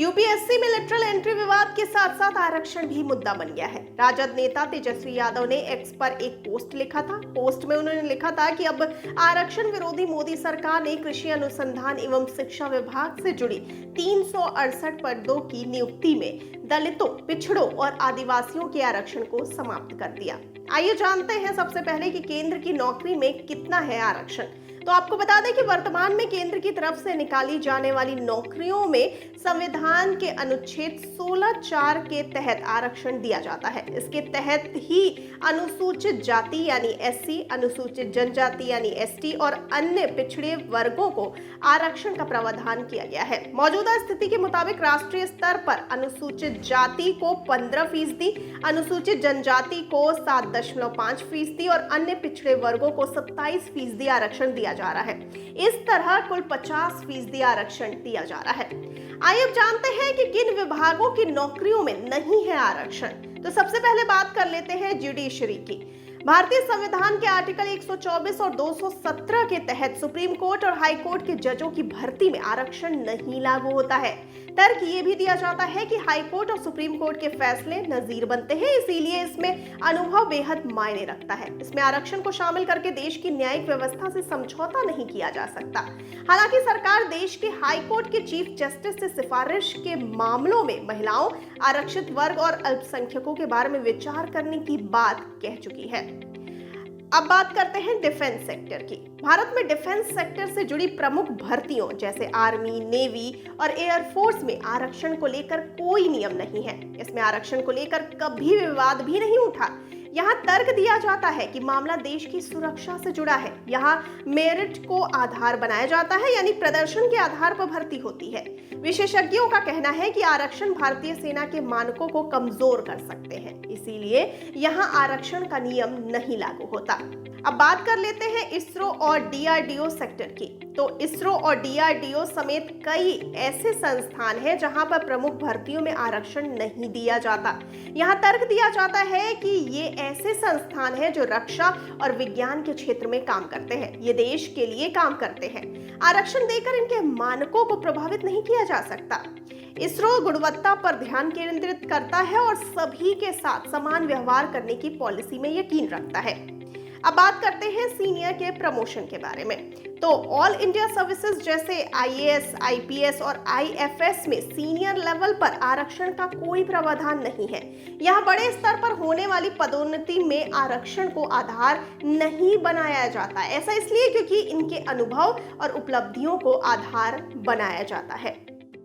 UPSC में lateral entry विवाद के साथ साथ आरक्षण भी मुद्दा बन गया है। राजद नेता तेजस्वी यादव ने एक्स पर एक पोस्ट लिखा था। पोस्ट में उन्होंने लिखा था कि अब आरक्षण विरोधी मोदी सरकार ने कृषि अनुसंधान एवं शिक्षा विभाग से जुड़ी 368 पदों की नियुक्ति में दलितों, पिछड़ों और आदिवासियों के आरक्षण को समाप्त कर दिया। आइए जानते हैं सबसे पहले कि केंद्र की नौकरी में कितना है आरक्षण। तो आपको बता दें कि वर्तमान में केंद्र की तरफ से निकाली जाने वाली नौकरियों में संविधान के अनुच्छेद 16(4) के तहत आरक्षण दिया जाता है। इसके तहत ही अनुसूचित जाति यानी एससी, अनुसूचित जनजाति यानी एसटी और अन्य पिछड़े वर्गों को आरक्षण का प्रावधान किया गया है। मौजूदा स्थिति के मुताबिक राष्ट्रीय स्तर पर अनुसूचित जाति को 15%, अनुसूचित जनजाति को 7.5% और अन्य पिछड़े वर्गों को 27% आरक्षण दिया जा रहा है। इस तरह कुल 50% आरक्षण दिया जा रहा है। आइए अब जानते हैं कि किन विभागों की नौकरियों में नहीं है आरक्षण। तो सबसे पहले बात कर लेते हैं जुडिशरी की। भारतीय संविधान के आर्टिकल 124 और 217 के तहत सुप्रीम कोर्ट और हाई कोर्ट के जजों की भर्ती में आरक्षण नहीं लागू होता है। तर्क ये भी दिया जाता है कि हाई कोर्ट और सुप्रीम कोर्ट के फैसले नजीर बनते हैं, इसीलिए इसमें अनुभव बेहद मायने रखता है। इसमें आरक्षण को शामिल करके देश की न्यायिक व्यवस्था से समझौता नहीं किया जा सकता। हालांकि सरकार देश के हाई कोर्ट के चीफ जस्टिस से सिफारिश के मामलों में महिलाओं, आरक्षित वर्ग और अल्पसंख्यकों के बारे में विचार करने की बात कह चुकी है। अब बात करते हैं डिफेंस सेक्टर की। भारत में डिफेंस सेक्टर से जुड़ी प्रमुख भर्तियों जैसे आर्मी, नेवी और एयरफोर्स में आरक्षण को लेकर कोई नियम नहीं है। इसमें आरक्षण को लेकर कभी विवाद भी नहीं उठा। यहाँ तर्क दिया जाता है कि मामला देश की सुरक्षा से जुड़ा है। यहाँ मेरिट को आधार बनाया जाता है, यानी प्रदर्शन के आधार पर भर्ती होती है। विशेषज्ञों का कहना है कि आरक्षण भारतीय सेना के मानकों को कमजोर कर सकते हैं, इसीलिए यहाँ आरक्षण का नियम नहीं लागू होता। अब बात कर लेते हैं इसरो और डीआरडीओ सेक्टर की। तो इसरो और डीआरडीओ समेत कई ऐसे संस्थान हैं जहां पर प्रमुख भर्तियों में आरक्षण नहीं दिया जाता। यहां तर्क दिया जाता है कि ये ऐसे संस्थान हैं जो रक्षा और विज्ञान के क्षेत्र में काम करते हैं, ये देश के लिए काम करते हैं। आरक्षण देकर इनके मानकों को प्रभावित नहीं किया जा सकता। इसरो गुणवत्ता पर ध्यान केंद्रित करता है और सभी के साथ समान व्यवहार करने की पॉलिसी में यकीन रखता है। अब बात करते हैं सीनियर के प्रमोशन के बारे में। तो ऑल इंडिया सर्विसेज जैसे आईएएस, आईपीएस और आईएफएस में सीनियर लेवल पर आरक्षण का कोई प्रावधान नहीं है। यहाँ बड़े स्तर पर होने वाली पदोन्नति में आरक्षण को आधार नहीं बनाया जाता। ऐसा इसलिए क्योंकि इनके अनुभव और उपलब्धियों को आधार बनाया जाता है।